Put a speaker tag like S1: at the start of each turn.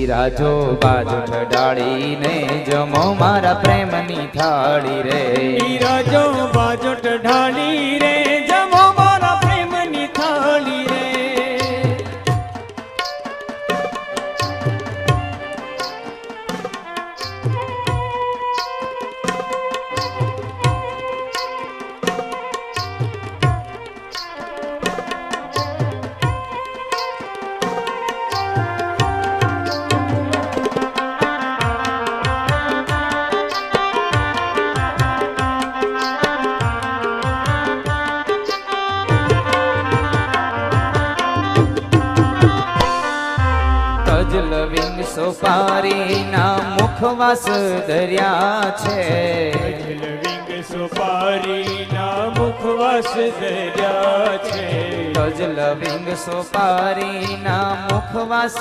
S1: બિરાજો બાજુ ઢાળીને જમો મારા પ્રેમની થાળી રે
S2: બિરાજો બાજોટ ઢાળી રે જમો મારા પ્રેમની થાળી રે
S1: લવિંગ સોપારીના મુખવાસ દરિયા છે
S2: લવિંગ સોપારીના મુખવાસ દરિયા છે
S1: લવિંગ સોપારીના મુખવાસ